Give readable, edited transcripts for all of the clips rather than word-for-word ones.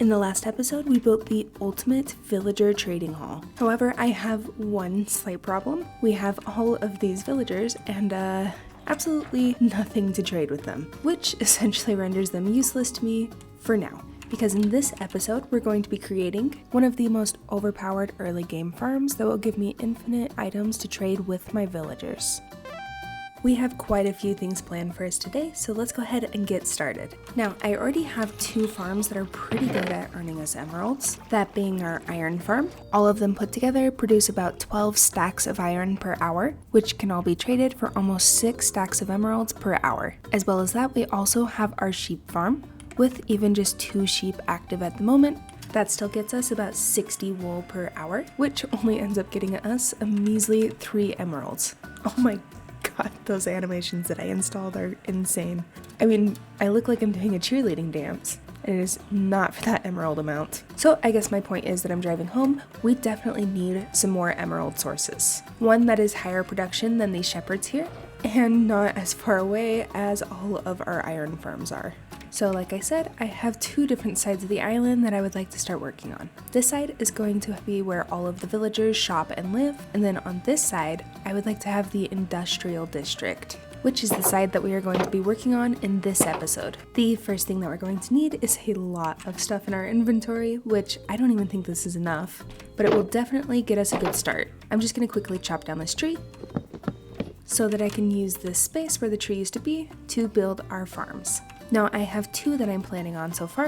In the last episode, we built the ultimate villager trading hall. However, I have one slight problem. We have all of these villagers and absolutely nothing to trade with them, which essentially renders them useless to me for now. Because in this episode, we're going to be creating one of the most overpowered early game farms that will give me infinite items to trade with my villagers. We have quite a few things planned for us today, so let's go ahead and get started. Now, I already have 2 farms that are pretty good at earning us emeralds, that being our iron farm. All of them put together produce about 12 stacks of iron per hour, which can all be traded for almost 6 stacks of emeralds per hour. As well as that, we also have our sheep farm, with even just 2 sheep active at the moment. That still gets us about 60 wool per hour, which only ends up getting us a measly 3 emeralds. Oh my god, those animations that I installed are insane. I mean, I look like I'm doing a cheerleading dance, and it is not for that emerald amount. So I guess my point is that I'm driving home, we definitely need some more emerald sources. One that is higher production than these shepherds here, and not as far away as all of our iron farms are. So like I said, I have 2 different sides of the island that I would like to start working on. This side is going to be where all of the villagers shop and live, and then on this side, I would like to have the industrial district, which is the side that we are going to be working on in this episode. The first thing that we're going to need is a lot of stuff in our inventory, which I don't even think this is enough, but it will definitely get us a good start. I'm just going to quickly chop down this tree so that I can use this space where the tree used to be to build our farms. Now I have 2 that I'm planning on so far,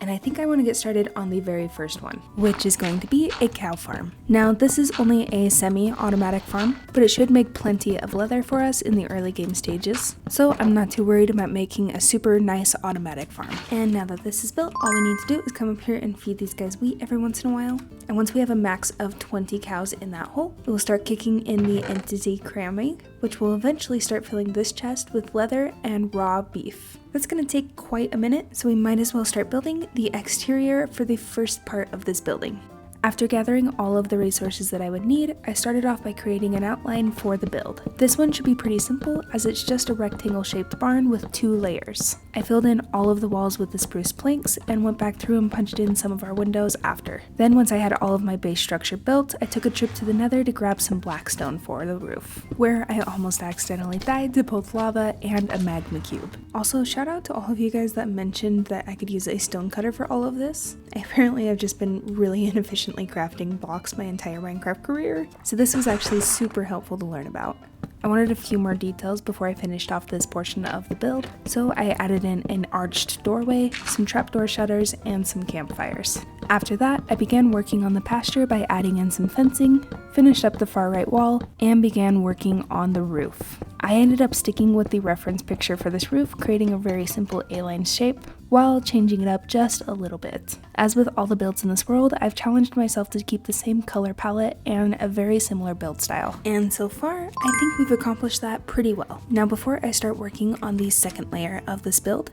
and I think I want to get started on the very first one, which is going to be a cow farm. Now this is only a semi-automatic farm, but it should make plenty of leather for us in the early game stages, so I'm not too worried about making a super nice automatic farm. And now that this is built, all we need to do is come up here and feed these guys wheat every once in a while, and once we have a max of 20 cows in that hole, it will start kicking in the entity cramming, which will eventually start filling this chest with leather and raw beef. That's going to take quite a minute, so we might as well start building the exterior for the first part of this building. After gathering all of the resources that I would need, I started off by creating an outline for the build. This one should be pretty simple, as it's just a rectangle shaped barn with 2 layers. I filled in all of the walls with the spruce planks and went back through and punched in some of our windows after. Then once I had all of my base structure built, I took a trip to the nether to grab some blackstone for the roof, where I almost accidentally died to both lava and a magma cube. Also, shout out to all of you guys that mentioned that I could use a stone cutter for all of this. I apparently have just been really inefficient crafting blocks my entire Minecraft career, so this was actually super helpful to learn about. I wanted a few more details before I finished off this portion of the build, so I added in an arched doorway, some trapdoor shutters, and some campfires. After that, I began working on the pasture by adding in some fencing, finished up the far right wall, and began working on the roof. I ended up sticking with the reference picture for this roof, creating a very simple A-line shape, while changing it up just a little bit. As with all the builds in this world, I've challenged myself to keep the same color palette and a very similar build style. And so far, I think we've accomplished that pretty well. Now before I start working on the second layer of this build,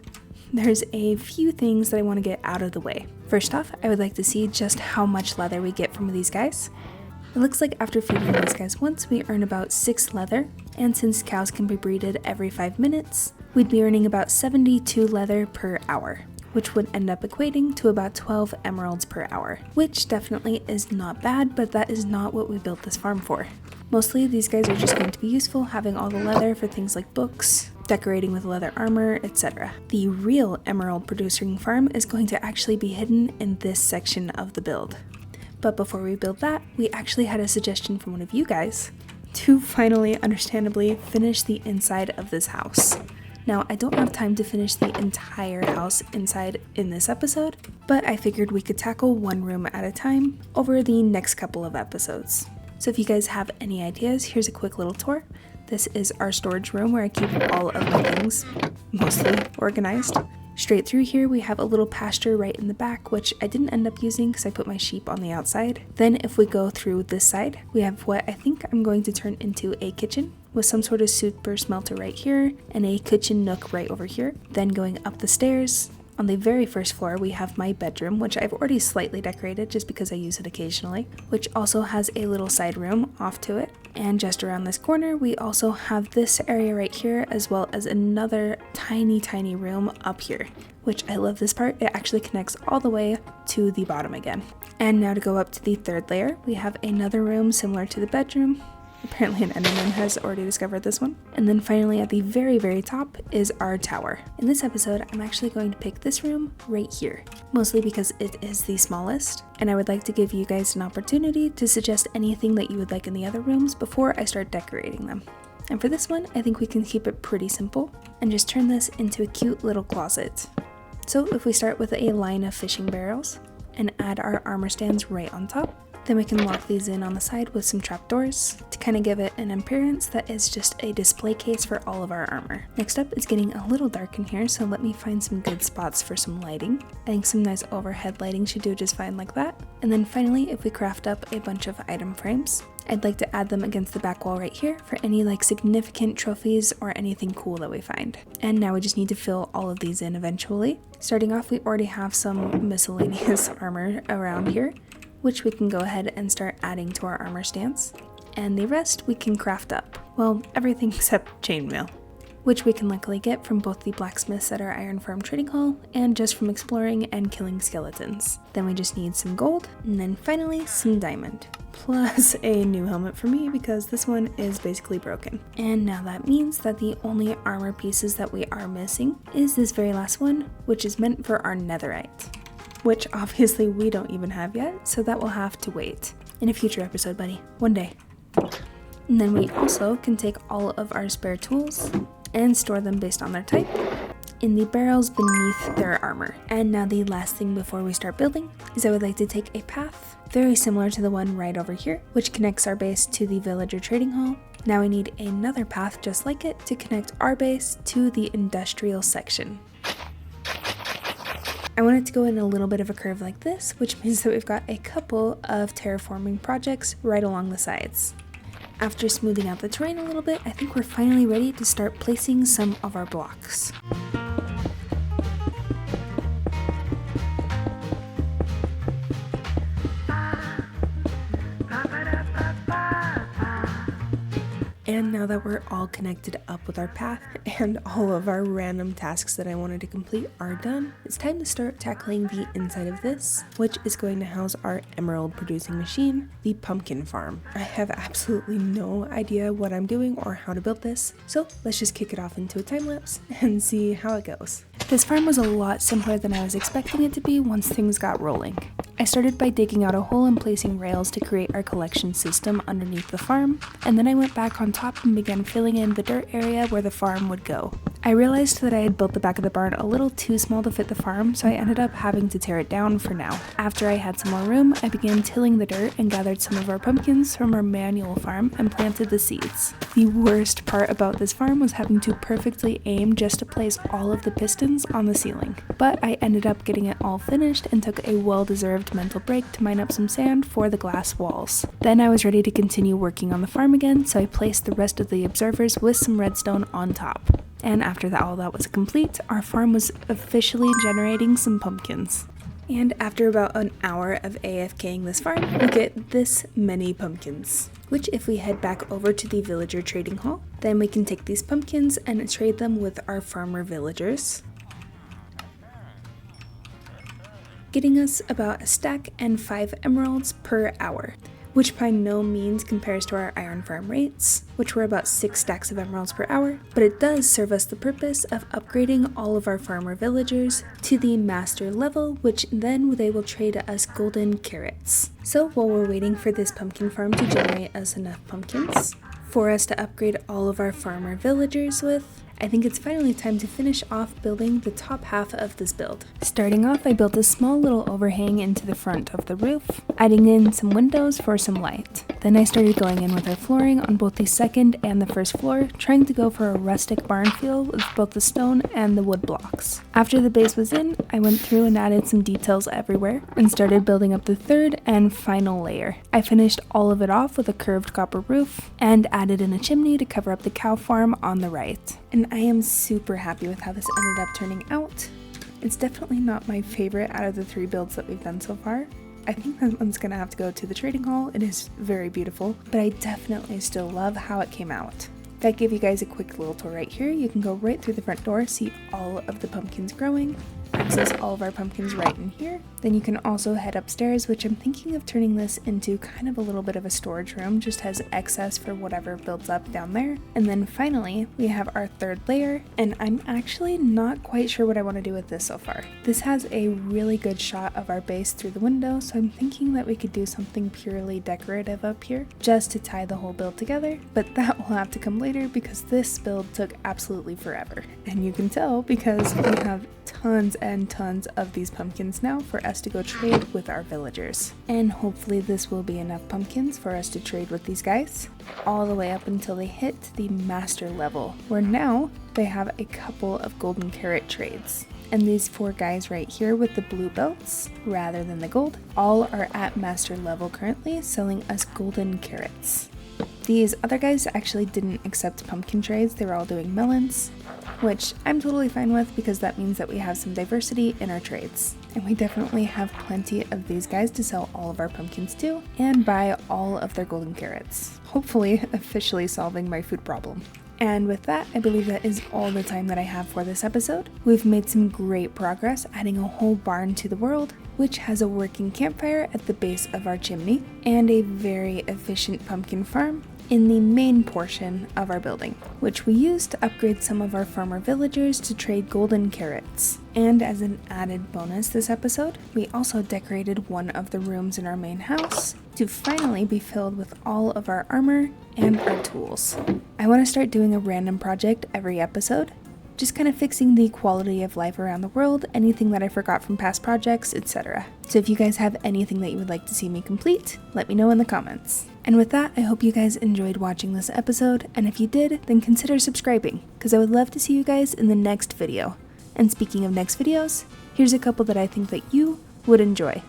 there's a few things that I want to get out of the way. First off, I would like to see just how much leather we get from these guys. It looks like after feeding these guys once, we earn about 6 leather, and since cows can be breeded every 5 minutes, we'd be earning about 72 leather per hour, which would end up equating to about 12 emeralds per hour, which definitely is not bad, but that is not what we built this farm for. Mostly these guys are just going to be useful, having all the leather for things like books, decorating with leather armor, etc. The real emerald producing farm is going to actually be hidden in this section of the build. But before we build that, we actually had a suggestion from one of you guys to finally, understandably, finish the inside of this house. Now, I don't have time to finish the entire house inside in this episode, but I figured we could tackle one room at a time over the next couple of episodes. So if you guys have any ideas, here's a quick little tour. This is our storage room where I keep all of my things, mostly organized. Straight through here we have a little pasture right in the back, which I didn't end up using because I put my sheep on the outside. Then if we go through this side, we have what I think I'm going to turn into a kitchen with some sort of super smelter right here and a kitchen nook right over here. Then going up the stairs, On the very first floor, we have my bedroom, which I've already slightly decorated just because I use it occasionally, which also has a little side room off to it. And just around this corner, we also have this area right here, as well as another tiny room up here, which I love this part. It actually connects all the way to the bottom again. And now to go up to the third layer, we have another room similar to the bedroom. Apparently an Enderman has already discovered this one. And then finally at the very top is our tower. In this episode, I'm actually going to pick this room right here, mostly because it is the smallest, and I would like to give you guys an opportunity to suggest anything that you would like in the other rooms before I start decorating them. And for this one, I think we can keep it pretty simple and just turn this into a cute little closet. So if we start with a line of fishing barrels and add our armor stands right on top, then we can lock these in on the side with some trapdoors to kind of give it an appearance that is just a display case for all of our armor. Next up, it's getting a little dark in here, so let me find some good spots for some lighting. I think some nice overhead lighting should do just fine like that. And then finally, if we craft up a bunch of item frames, I'd like to add them against the back wall right here for any significant trophies or anything cool that we find. And now we just need to fill all of these in eventually. Starting off, we already have some miscellaneous armor around here, which we can go ahead and start adding to our armor stance. And the rest we can craft up. Well, everything except chainmail, which we can luckily get from both the blacksmiths at our iron farm trading hall and just from exploring and killing skeletons. Then we just need some gold, and then finally some diamond, plus a new helmet for me because this one is basically broken. And now that means that the only armor pieces that we are missing is this very last one, which is meant for our netherite, which obviously we don't even have yet, so that will have to wait in a future episode, buddy. One day. And then we also can take all of our spare tools and store them based on their type in the barrels beneath their armor. And now the last thing before we start building is I would like to take a path very similar to the one right over here, which connects our base to the villager trading hall. Now we need another path just like it to connect our base to the industrial section. I want it to go in a little bit of a curve like this, which means that we've got a couple of terraforming projects right along the sides. After smoothing out the terrain a little bit, I think we're finally ready to start placing some of our blocks. And now that we're all connected up with our path and all of our random tasks that I wanted to complete are done, it's time to start tackling the inside of this, which is going to house our emerald producing machine, the pumpkin farm. I have absolutely no idea what I'm doing or how to build this, so let's just kick it off into a time lapse and see how it goes. This farm was a lot simpler than I was expecting it to be once things got rolling. I started by digging out a hole and placing rails to create our collection system underneath the farm, and then I went back on top and began filling in the dirt area where the farm would go. I realized that I had built the back of the barn a little too small to fit the farm, so I ended up having to tear it down for now. After I had some more room, I began tilling the dirt and gathered some of our pumpkins from our manual farm and planted the seeds. The worst part about this farm was having to perfectly aim just to place all of the pistons on the ceiling. But I ended up getting it all finished and took a well-deserved mental break to mine up some sand for the glass walls. Then I was ready to continue working on the farm again, so I placed the rest of the observers with some redstone on top. And after all that was complete, our farm was officially generating some pumpkins. And after about an hour of AFKing this farm, we get this many pumpkins, which if we head back over to the villager trading hall, then we can take these pumpkins and trade them with our farmer villagers, getting us about a stack and 5 emeralds per hour, which by no means compares to our iron farm rates, which were about 6 stacks of emeralds per hour, but it does serve us the purpose of upgrading all of our farmer villagers to the master level, which then they will trade us golden carrots. So while we're waiting for this pumpkin farm to generate us enough pumpkins for us to upgrade all of our farmer villagers with, I think it's finally time to finish off building the top half of this build. Starting off, I built a small little overhang into the front of the roof, adding in some windows for some light. Then I started going in with our flooring on both the second and the first floor, trying to go for a rustic barn feel with both the stone and the wood blocks. After the base was in, I went through and added some details everywhere and started building up the third and final layer. I finished all of it off with a curved copper roof and added in a chimney to cover up the cow farm on the right. And I am super happy with how this ended up turning out. It's definitely not my favorite out of the 3 builds that we've done so far. I think that one's gonna have to go to the trading hall. It is very beautiful, but I definitely still love how it came out. If I give you guys a quick little tour right here, you can go right through the front door, see all of the pumpkins growing, access all of our pumpkins right in here. Then you can also head upstairs, which I'm thinking of turning this into kind of a little bit of a storage room, just as excess for whatever builds up down there. And then finally, we have our 3rd layer, and I'm actually not quite sure what I want to do with this so far. This has a really good shot of our base through the window, so I'm thinking that we could do something purely decorative up here, just to tie the whole build together, but that will have to come later because this build took absolutely forever. And you can tell because we have tons and tons of these pumpkins now for us to go trade with our villagers. And hopefully this will be enough pumpkins for us to trade with these guys all the way up until they hit the master level, where now they have a couple of golden carrot trades. And these 4 guys right here with the blue belts rather than the gold all are at master level currently, selling us golden carrots. These other guys actually didn't accept pumpkin trades, they were all doing melons, which I'm totally fine with because that means that we have some diversity in our trades. And we definitely have plenty of these guys to sell all of our pumpkins to and buy all of their golden carrots, hopefully officially solving my food problem. And with that, I believe that is all the time that I have for this episode. We've made some great progress adding a whole barn to the world, which has a working campfire at the base of our chimney, and a very efficient pumpkin farm in the main portion of our building, which we used to upgrade some of our farmer villagers to trade golden carrots. And as an added bonus this episode, we also decorated one of the rooms in our main house to finally be filled with all of our armor and our tools. I want to start doing a random project every episode, just kind of fixing the quality of life around the world, anything that I forgot from past projects, etc. So if you guys have anything that you would like to see me complete, let me know in the comments. And with that, I hope you guys enjoyed watching this episode, and if you did, then consider subscribing, because I would love to see you guys in the next video. And speaking of next videos, here's a couple that I think that you would enjoy.